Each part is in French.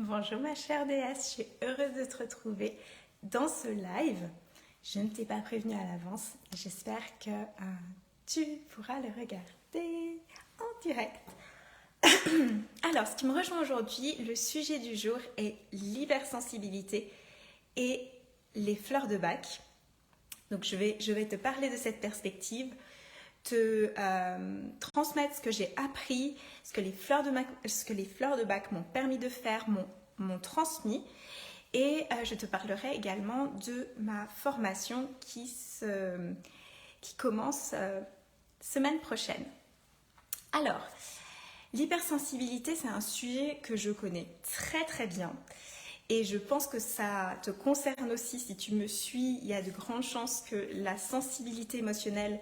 Bonjour ma chère déesse, je suis heureuse de te retrouver dans ce live. Je ne t'ai pas prévenu à l'avance, j'espère que tu pourras le regarder en direct. Alors, ce qui me rejoint aujourd'hui, le sujet du jour est l'hypersensibilité et les fleurs de Bach. Donc je vais te parler de cette perspective, te transmettre ce que j'ai appris, ce que les fleurs de Bach m'ont permis de faire, m'ont transmis. Et je te parlerai également de ma formation qui commence semaine prochaine. Alors, l'hypersensibilité, c'est un sujet que je connais très très bien. Et je pense que ça te concerne aussi. Si tu me suis, il y a de grandes chances que la sensibilité émotionnelle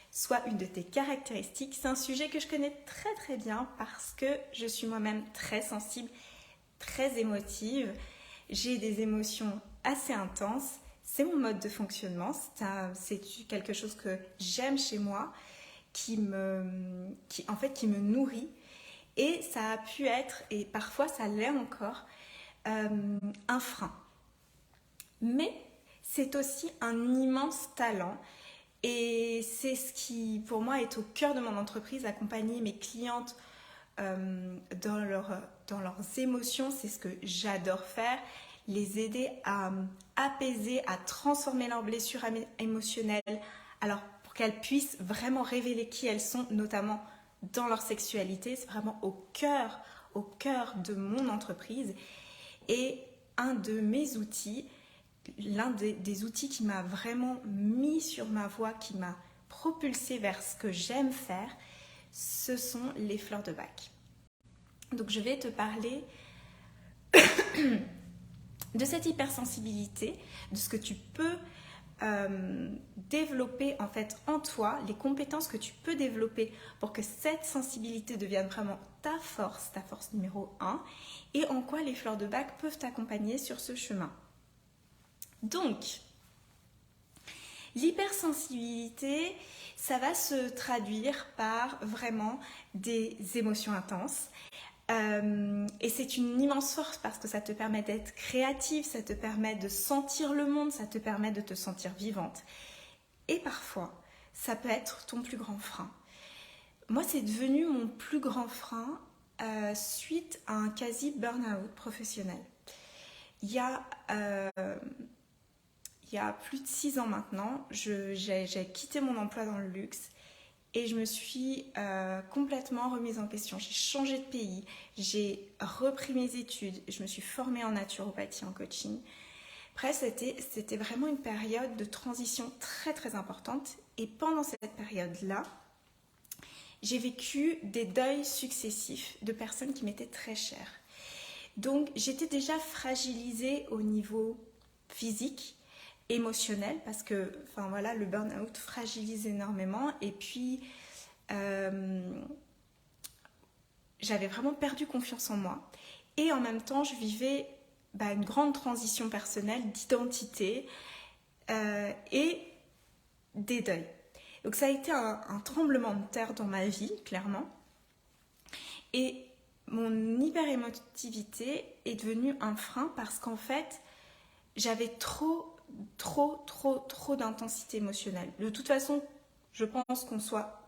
soit une de tes caractéristiques. C'est un sujet que je connais très très bien parce que je suis moi-même très sensible, très émotive. J'ai des émotions assez intenses. C'est mon mode de fonctionnement. C'est quelque chose que j'aime chez moi, qui me nourrit. Et ça a pu être, et parfois ça l'est encore, un frein. Mais c'est aussi un immense talent. Et c'est ce qui, pour moi, est au cœur de mon entreprise, accompagner mes clientes dans leurs émotions. C'est ce que j'adore faire, les aider à apaiser, à transformer leurs blessures émotionnelles, alors pour qu'elles puissent vraiment révéler qui elles sont, notamment dans leur sexualité. C'est vraiment au cœur de mon entreprise. Et un de mes outils, l'un des outils qui m'a vraiment mis sur ma voie, qui m'a propulsée vers ce que j'aime faire, ce sont les fleurs de Bach. Donc je vais te parler de cette hypersensibilité, de ce que tu peux développer en fait en toi, les compétences que tu peux développer pour que cette sensibilité devienne vraiment ta force numéro 1, et en quoi les fleurs de Bach peuvent t'accompagner sur ce chemin. Donc, l'hypersensibilité, ça va se traduire par vraiment des émotions intenses. Et c'est une immense force parce que ça te permet d'être créative, ça te permet de sentir le monde, ça te permet de te sentir vivante. Et parfois, ça peut être ton plus grand frein. Moi, c'est devenu mon plus grand frein suite à un quasi burn-out professionnel. Il y a plus de 6 ans maintenant, j'ai quitté mon emploi dans le luxe et je me suis complètement remise en question. J'ai changé de pays, j'ai repris mes études, je me suis formée en naturopathie, en coaching. Bref, c'était vraiment une période de transition très très importante. Et pendant cette période-là, j'ai vécu des deuils successifs de personnes qui m'étaient très chères. Donc j'étais déjà fragilisée au niveau physique, émotionnel, parce que le burn-out fragilise énormément. Et puis j'avais vraiment perdu confiance en moi, et en même temps je vivais une grande transition personnelle d'identité et des deuils. Donc ça a été un tremblement de terre dans ma vie, clairement. Et mon hyper-émotivité est devenue un frein parce qu'en fait j'avais trop d'intensité émotionnelle. De toute façon, je pense qu'on soit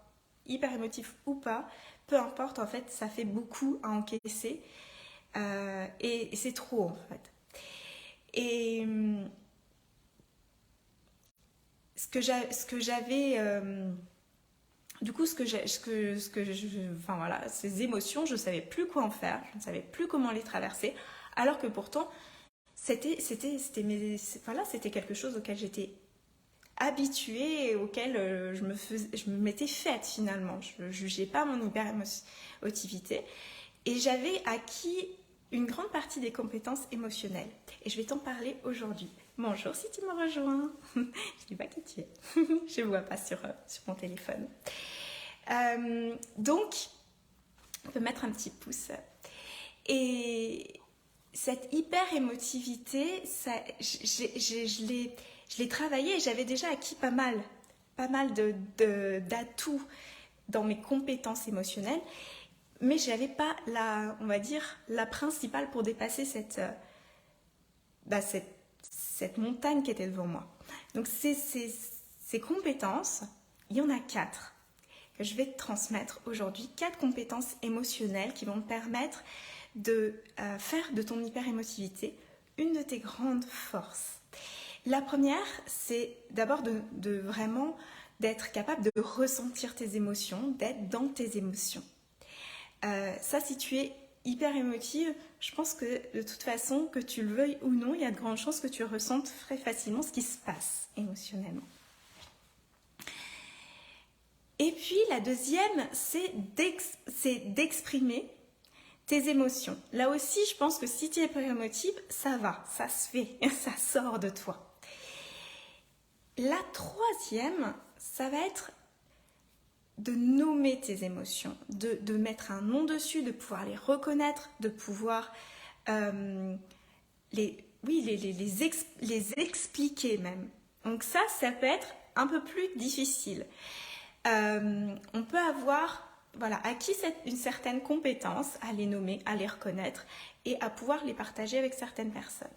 hyper émotif ou pas, peu importe, en fait, ça fait beaucoup à encaisser et c'est trop, en fait. Et ces émotions, je ne savais plus quoi en faire, je ne savais plus comment les traverser, alors que pourtant, c'était quelque chose auquel j'étais habituée et auquel je me m'étais faite finalement. Je ne jugeais pas mon hyper-émotivité et j'avais acquis une grande partie des compétences émotionnelles. Et je vais t'en parler aujourd'hui. Bonjour si tu me rejoins. Je ne dis pas qui tu es. Je ne vois pas sur mon téléphone. Donc, on peut mettre un petit pouce. Et cette hyper-émotivité, je l'ai travaillée et j'avais déjà acquis pas mal d'atouts dans mes compétences émotionnelles. mais je n'avais pas on va dire, la principale pour dépasser cette montagne qui était devant moi. Donc ces compétences, il y en a 4 que je vais te transmettre aujourd'hui. 4 compétences émotionnelles qui vont te permettre de faire de ton hyper-émotivité une de tes grandes forces. La première, c'est d'abord vraiment d'être capable de ressentir tes émotions, d'être dans tes émotions. Ça, si tu es hyper émotive, je pense que de toute façon, que tu le veuilles ou non, il y a de grandes chances que tu ressentes très facilement ce qui se passe émotionnellement. Et puis la deuxième, c'est d'exprimer tes émotions. Là aussi, je pense que si tu es hyper émotive, ça va, ça se fait, ça sort de toi. La troisième, ça va être de nommer tes émotions, de mettre un nom dessus, de pouvoir les reconnaître, de pouvoir les expliquer même. Donc ça peut être un peu plus difficile. On peut avoir acquis une certaine compétence à les nommer, à les reconnaître et à pouvoir les partager avec certaines personnes.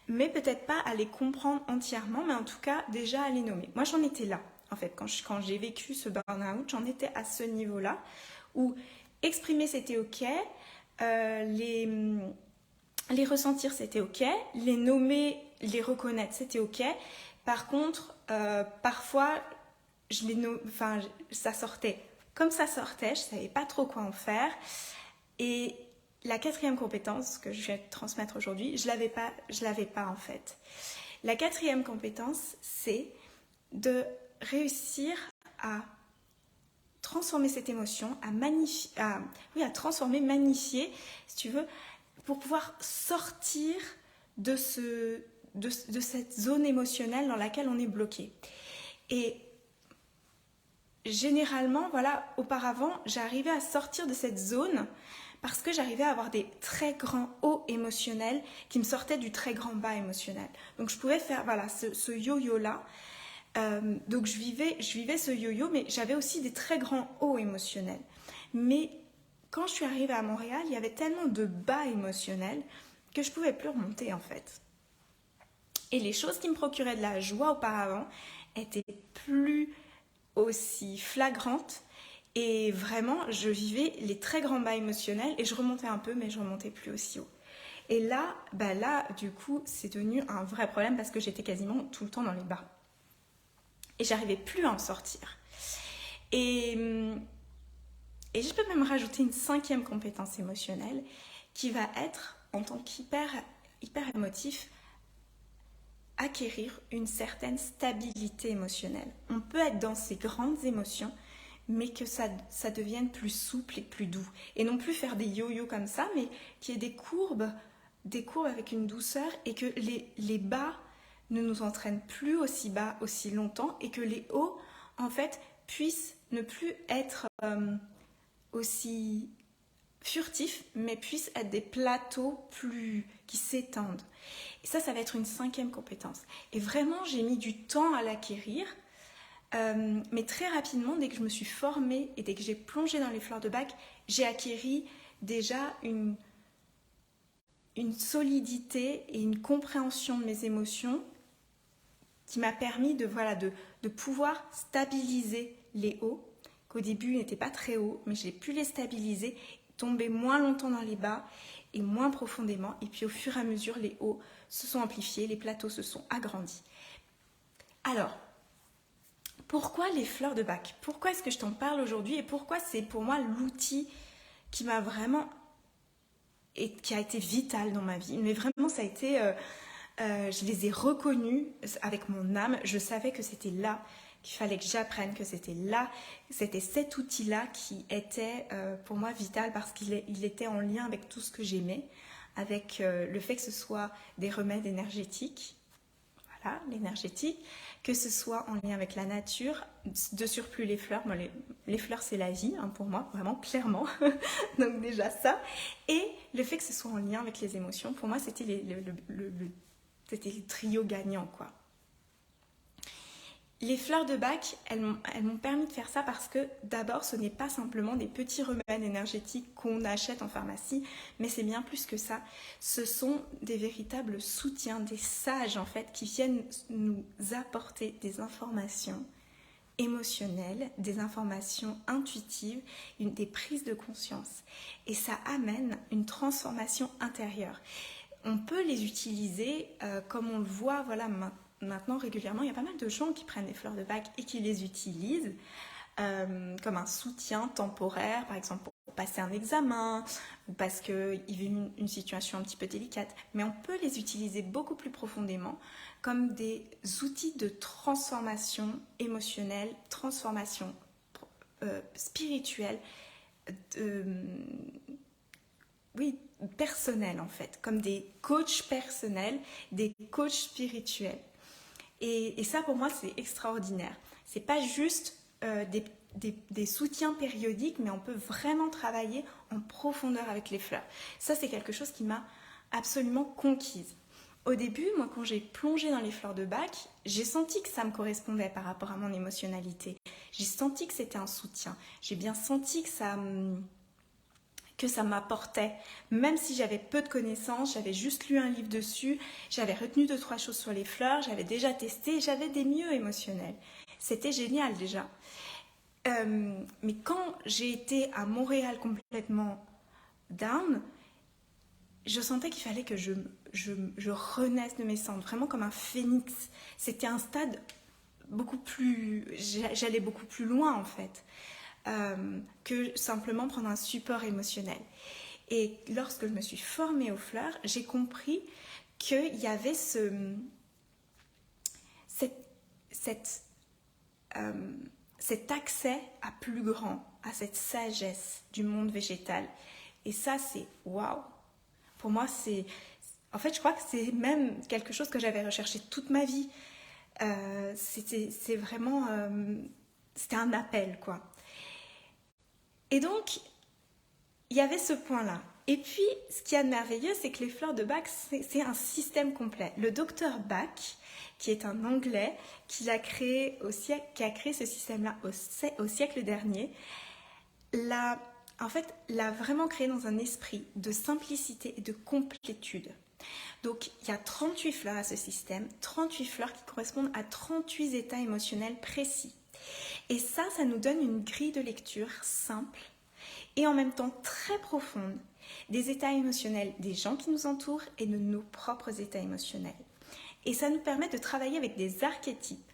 Mais peut-être pas à les comprendre entièrement, mais en tout cas déjà à les nommer. Moi j'en étais là, en fait, quand j'ai vécu ce burn-out, j'en étais à ce niveau-là, où exprimer c'était ok, les ressentir c'était ok, les nommer, les reconnaître c'était ok. Par contre, parfois, ça sortait comme ça sortait, je ne savais pas trop quoi en faire. Et la quatrième compétence que je vais te transmettre aujourd'hui, je l'avais pas en fait. La quatrième compétence, c'est de réussir à transformer cette émotion, à transformer, magnifier, si tu veux, pour pouvoir sortir de cette zone émotionnelle dans laquelle on est bloqué. Et généralement, auparavant, j'arrivais à sortir de cette zone parce que j'arrivais à avoir des très grands hauts émotionnels qui me sortaient du très grand bas émotionnel. Donc je pouvais faire ce yo-yo-là. Donc je vivais ce yo-yo, mais j'avais aussi des très grands hauts émotionnels. Mais quand je suis arrivée à Montréal, il y avait tellement de bas émotionnels que je ne pouvais plus remonter en fait. Et les choses qui me procuraient de la joie auparavant étaient plus aussi flagrantes. Et vraiment, je vivais les très grands bas émotionnels et je remontais un peu, mais je remontais plus aussi haut. Et là, du coup, c'est devenu un vrai problème parce que j'étais quasiment tout le temps dans les bas. Et j'arrivais plus à en sortir. Et je peux même rajouter une 5e compétence émotionnelle qui va être, en tant qu'hyper émotif, acquérir une certaine stabilité émotionnelle. On peut être dans ces grandes émotions, mais que ça devienne plus souple et plus doux. Et non plus faire des yo-yo comme ça, mais qu'il y ait des courbes avec une douceur et que les bas ne nous entraînent plus aussi bas, aussi longtemps, et que les hauts, en fait, puissent ne plus être aussi furtifs, mais puissent être des plateaux qui s'étendent. Et ça va être une 5e compétence. Et vraiment, j'ai mis du temps à l'acquérir, mais très rapidement, dès que je me suis formée et dès que j'ai plongé dans les fleurs de bac, j'ai acquéri déjà une solidité et une compréhension de mes émotions qui m'a permis de pouvoir stabiliser les hauts, qu'au début n'étaient pas très hauts, mais j'ai pu les stabiliser, tomber moins longtemps dans les bas et moins profondément. Et puis au fur et à mesure, les hauts se sont amplifiés, les plateaux se sont agrandis. Alors, pourquoi les fleurs de bac? Pourquoi est-ce que je t'en parle aujourd'hui et pourquoi c'est pour moi l'outil qui m'a vraiment et qui a été vital dans ma vie? Mais vraiment, ça a été... je les ai reconnus avec mon âme. Je savais que c'était là qu'il fallait que j'apprenne, que c'était cet outil-là qui était pour moi vital parce qu'il était en lien avec tout ce que j'aimais, avec le fait que ce soit des remèdes énergétiques, voilà, l'énergétique, que ce soit en lien avec la nature, de surplus les fleurs. Moi, les fleurs, c'est la vie, hein, pour moi, vraiment, clairement. Donc déjà ça. Et le fait que ce soit en lien avec les émotions, pour moi, c'était c'était le trio gagnant, quoi. Les fleurs de Bach, elles m'ont permis de faire ça parce que d'abord, ce n'est pas simplement des petits remèdes énergétiques qu'on achète en pharmacie, mais c'est bien plus que ça. Ce sont des véritables soutiens, des sages en fait, qui viennent nous apporter des informations émotionnelles, des informations intuitives, des prises de conscience. Et ça amène une transformation intérieure. On peut les utiliser comme on le voit, voilà, maintenant régulièrement, il y a pas mal de gens qui prennent des fleurs de Bach et qui les utilisent comme un soutien temporaire, par exemple pour passer un examen ou parce qu'ils vivent une situation un petit peu délicate. Mais on peut les utiliser beaucoup plus profondément comme des outils de transformation émotionnelle, transformation spirituelle, oui, personnelle en fait, comme des coachs personnels, des coachs spirituels. Et ça, pour moi, c'est extraordinaire. C'est pas juste des soutiens périodiques, mais on peut vraiment travailler en profondeur avec les fleurs. Ça, c'est quelque chose qui m'a absolument conquise. Au début, moi, quand j'ai plongé dans les fleurs de Bach, j'ai senti que ça me correspondait par rapport à mon émotionnalité. J'ai senti que c'était un soutien. J'ai bien senti que ça m'apportait, même si j'avais peu de connaissances, j'avais juste lu un livre dessus, j'avais retenu 2-3 choses sur les fleurs, j'avais déjà testé, j'avais des mieux émotionnels. C'était génial déjà. Mais quand j'ai été à Montréal complètement down, je sentais qu'il fallait que je renaisse de mes cendres, vraiment comme un phénix. C'était un stade beaucoup plus... J'allais beaucoup plus loin en fait. Que simplement prendre un support émotionnel. Et lorsque je me suis formée aux fleurs, j'ai compris qu'il y avait cet accès à plus grand, à cette sagesse du monde végétal. Et ça, c'est waouh. Pour moi, en fait, je crois que c'est même quelque chose que j'avais recherché toute ma vie. C'est vraiment... c'était un appel, quoi. Et donc, il y avait ce point-là. Et puis, ce qui est merveilleux, c'est que les fleurs de Bach, c'est un système complet. Le docteur Bach, qui est un Anglais, qui a créé ce système-là au siècle dernier, l'a vraiment créé dans un esprit de simplicité et de complétude. Donc, il y a 38 fleurs à ce système, 38 fleurs qui correspondent à 38 états émotionnels précis. Et ça nous donne une grille de lecture simple et en même temps très profonde des états émotionnels des gens qui nous entourent et de nos propres états émotionnels. Et ça nous permet de travailler avec des archétypes,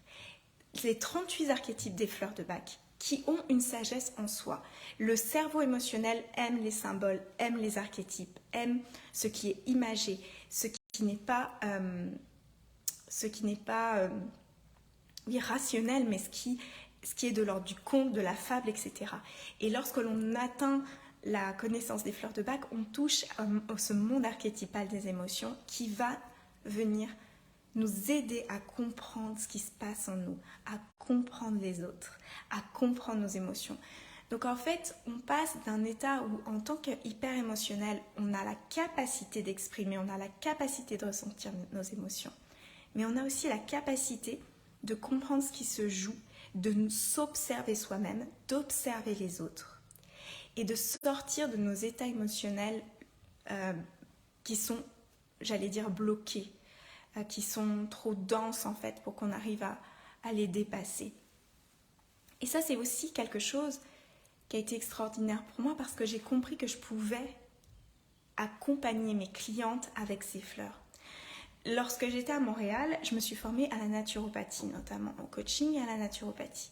les 38 archétypes des fleurs de Bach, qui ont une sagesse en soi. Le cerveau émotionnel aime les symboles, aime les archétypes, aime ce qui est imagé, ce qui n'est pas rationnel, mais ce qui est de l'ordre du conte, de la fable, etc. Et lorsque l'on atteint la connaissance des fleurs de Bach, on touche à ce monde archétypal des émotions qui va venir nous aider à comprendre ce qui se passe en nous, à comprendre les autres, à comprendre nos émotions. Donc en fait, on passe d'un état où, en tant qu'hyper émotionnel, on a la capacité d'exprimer, on a la capacité de ressentir nos émotions. Mais on a aussi la capacité de comprendre ce qui se joue, de s'observer soi-même, d'observer les autres et de sortir de nos états émotionnels qui sont, j'allais dire, bloqués, qui sont trop denses en fait pour qu'on arrive à les dépasser. Et ça, c'est aussi quelque chose qui a été extraordinaire pour moi parce que j'ai compris que je pouvais accompagner mes clientes avec ces fleurs. Lorsque j'étais à Montréal, je me suis formée à la naturopathie, notamment au coaching et à la naturopathie.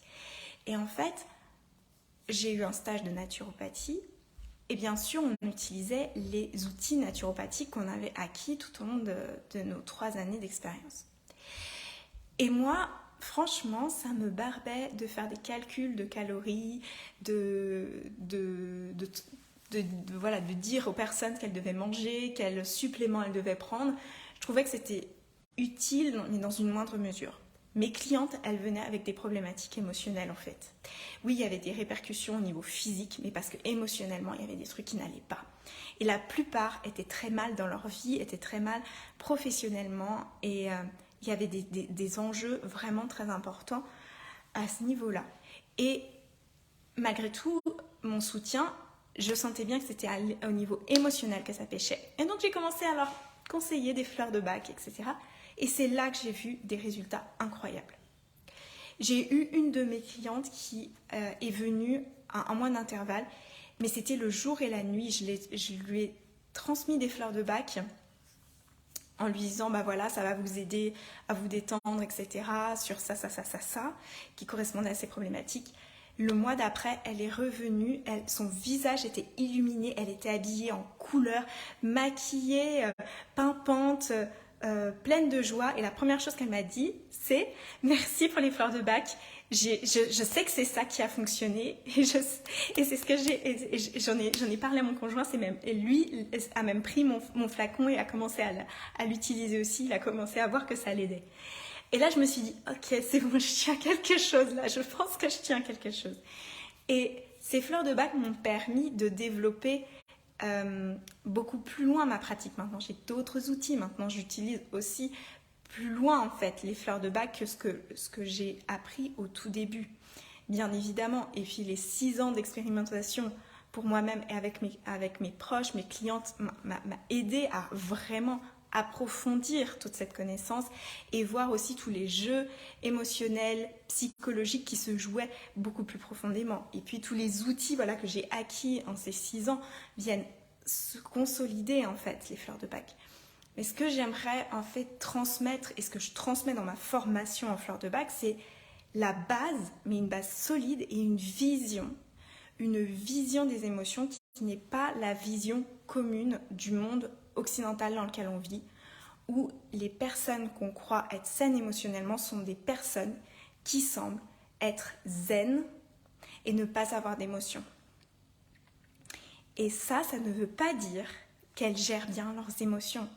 Et en fait, j'ai eu un stage de naturopathie et bien sûr, on utilisait les outils naturopathiques qu'on avait acquis tout au long de nos 3 années d'expérience. Et moi, franchement, ça me barbait de faire des calculs de calories, de dire aux personnes qu'elles devaient manger, quels suppléments elles devaient prendre. Je trouvais que c'était utile, mais dans une moindre mesure. Mes clientes, elles venaient avec des problématiques émotionnelles en fait. Oui, il y avait des répercussions au niveau physique, mais parce que émotionnellement, il y avait des trucs qui n'allaient pas. Et la plupart étaient très mal dans leur vie, étaient très mal professionnellement et il y avait des enjeux vraiment très importants à ce niveau-là. Et malgré tout, mon soutien, je sentais bien que c'était au niveau émotionnel que ça pêchait. Et donc j'ai commencé à leur conseiller des fleurs de bac, etc. Et c'est là que j'ai vu des résultats incroyables. J'ai eu une de mes clientes qui est venue à un mois d'intervalle, mais c'était le jour et la nuit. Je lui ai transmis des fleurs de bac en lui disant, bah voilà, ça va vous aider à vous détendre, etc. sur ça, qui correspondait à ses problématiques. Le mois d'après, elle est revenue, son visage était illuminé, elle était habillée en couleur, maquillée, pimpante, pleine de joie. Et la première chose qu'elle m'a dit, c'est « Merci pour les fleurs de bac, je sais que c'est ça qui a fonctionné. » Et c'est ce que j'en ai parlé à mon conjoint, et lui a même pris mon flacon et a commencé à l'utiliser aussi, il a commencé à voir que ça l'aidait. Et là, je me suis dit, ok, c'est bon, je tiens quelque chose là, je pense que je tiens quelque chose. Et ces fleurs de bac m'ont permis de développer beaucoup plus loin ma pratique. Maintenant, j'ai d'autres outils. Maintenant, j'utilise aussi plus loin, en fait, les fleurs de bac que ce que j'ai appris au tout début. Bien évidemment. Et puis, les 6 ans d'expérimentation pour moi-même et avec mes proches, mes clientes, m'a aidé à vraiment approfondir toute cette connaissance et voir aussi tous les jeux émotionnels, psychologiques qui se jouaient beaucoup plus profondément. Et puis tous les outils que j'ai acquis en ces 6 ans viennent se consolider en fait, les fleurs de bac. Mais ce que j'aimerais en fait transmettre et ce que je transmets dans ma formation en fleurs de bac, c'est la base, mais une base solide et une vision des émotions qui n'est pas la vision commune du monde occidental dans lequel on vit, où les personnes qu'on croit être saines émotionnellement sont des personnes qui semblent être zen et ne pas avoir d'émotions. Et ça ne veut pas dire qu'elles gèrent bien leurs émotions.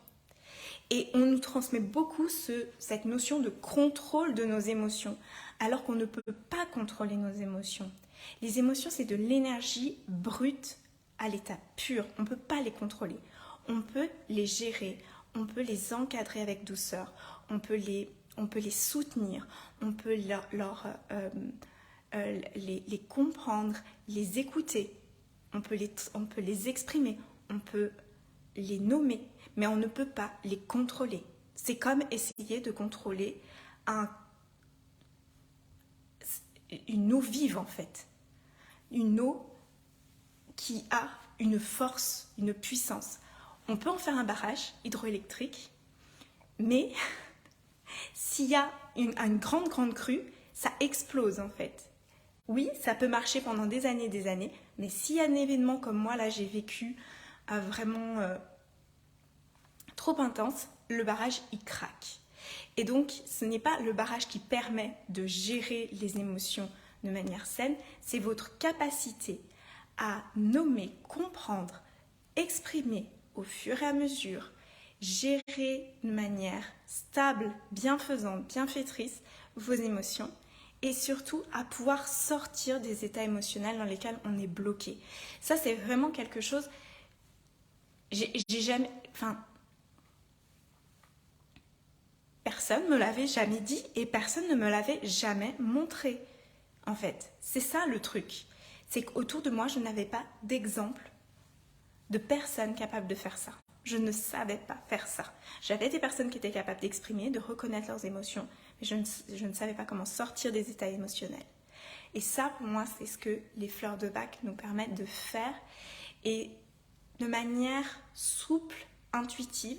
Et on nous transmet beaucoup cette notion de contrôle de nos émotions, alors qu'on ne peut pas contrôler nos émotions. Les émotions, c'est de l'énergie brute à l'état pur. On ne peut pas les contrôler. On peut les gérer, on peut les encadrer avec douceur, on peut les soutenir, on peut les comprendre, les écouter, on peut les exprimer, on peut les nommer, mais on ne peut pas les contrôler. C'est comme essayer de contrôler une eau vive en fait. Une eau qui a une force, une puissance. On peut en faire un barrage hydroélectrique, mais s'il y a une grande crue, ça explose en fait. Oui, ça peut marcher pendant des années, mais s'il y a un événement comme moi, là j'ai vécu vraiment trop intense, le barrage il craque. Et donc ce n'est pas le barrage qui permet de gérer les émotions de manière saine, c'est votre capacité à nommer, comprendre, exprimer au fur et à mesure, gérer de manière stable, bienfaisante, bienfaitrice vos émotions et surtout à pouvoir sortir des états émotionnels dans lesquels on est bloqué. Ça, c'est vraiment quelque chose, personne ne me l'avait jamais dit et personne ne me l'avait jamais montré. En fait, c'est ça le truc. C'est qu'autour de moi, je n'avais pas d'exemple de personnes capables de faire ça. Je ne savais pas faire ça. J'avais des personnes qui étaient capables d'exprimer, de reconnaître leurs émotions, mais je ne savais pas comment sortir des états émotionnels. Et ça, pour moi, c'est ce que les fleurs de bac nous permettent de faire et de manière souple, intuitive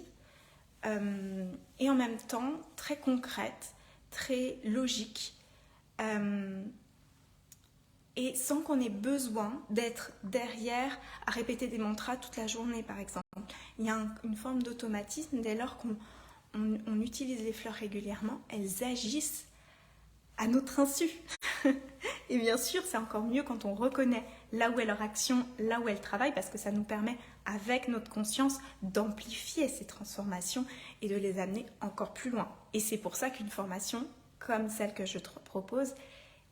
et en même temps très concrète, très logique. Et sans qu'on ait besoin d'être derrière à répéter des mantras toute la journée, par exemple. Il y a une forme d'automatisme dès lors qu'on utilise les fleurs régulièrement, elles agissent à notre insu. Et bien sûr, c'est encore mieux quand on reconnaît là où est leur action, là où elles travaillent, parce que ça nous permet, avec notre conscience, d'amplifier ces transformations et de les amener encore plus loin. Et c'est pour ça qu'une formation comme celle que je te propose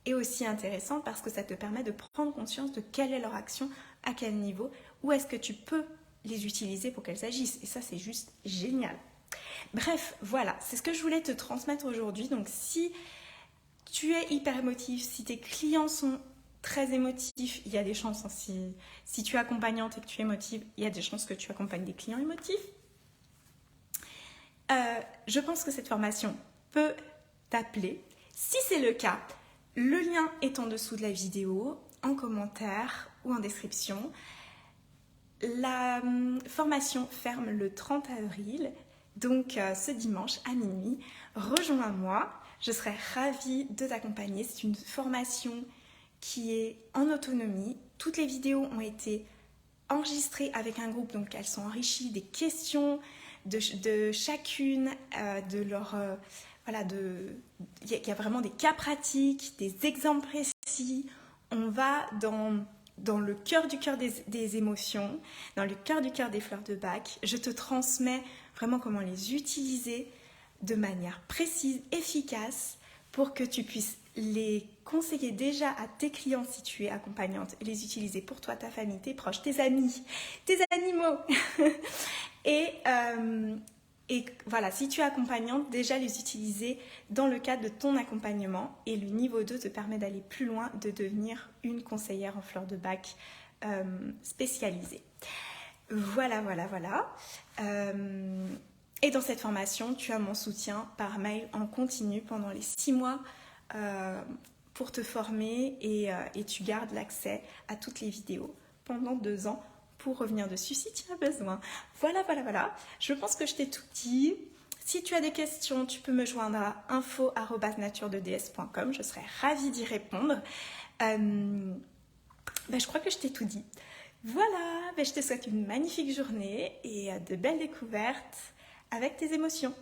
est aussi intéressante, parce que ça te permet de prendre conscience de quelle est leur action, à quel niveau, où est-ce que tu peux les utiliser pour qu'elles agissent. Et ça, c'est juste génial. Bref, voilà, c'est ce que je voulais te transmettre aujourd'hui. Donc si tu es hyper émotif, si tes clients sont très émotifs, il y a des chances, si tu es accompagnante et que tu es émotive, il y a des chances que tu accompagnes des clients émotifs. Je pense que cette formation peut t'appeler. Si c'est le cas, le lien est en dessous de la vidéo, en commentaire ou en description. La formation ferme le 30 avril, donc ce dimanche à minuit. Rejoins-moi, je serai ravie de t'accompagner. C'est une formation qui est en autonomie. Toutes les vidéos ont été enregistrées avec un groupe, donc elles sont enrichies des questions de chacune, de leur... voilà, il y a vraiment des cas pratiques, des exemples précis. On va dans le cœur du cœur des émotions, dans le cœur du cœur des fleurs de bac. Je te transmets vraiment comment les utiliser de manière précise, efficace, pour que tu puisses les conseiller déjà à tes clients si tu es accompagnante, et les utiliser pour toi, ta famille, tes proches, tes amis, tes animaux. Et voilà, si tu es accompagnante, déjà les utiliser dans le cadre de ton accompagnement. Et le niveau 2 te permet d'aller plus loin, de devenir une conseillère en fleurs de bac spécialisée. Voilà. Et dans cette formation, tu as mon soutien par mail en continu pendant les 6 mois pour te former et tu gardes l'accès à toutes les vidéos pendant 2 ans pour revenir dessus si tu as besoin. Voilà. Je pense que je t'ai tout dit. Si tu as des questions, tu peux me joindre à info@naturededs.com. Je serai ravie d'y répondre. Je crois que je t'ai tout dit. Voilà, je te souhaite une magnifique journée et de belles découvertes avec tes émotions.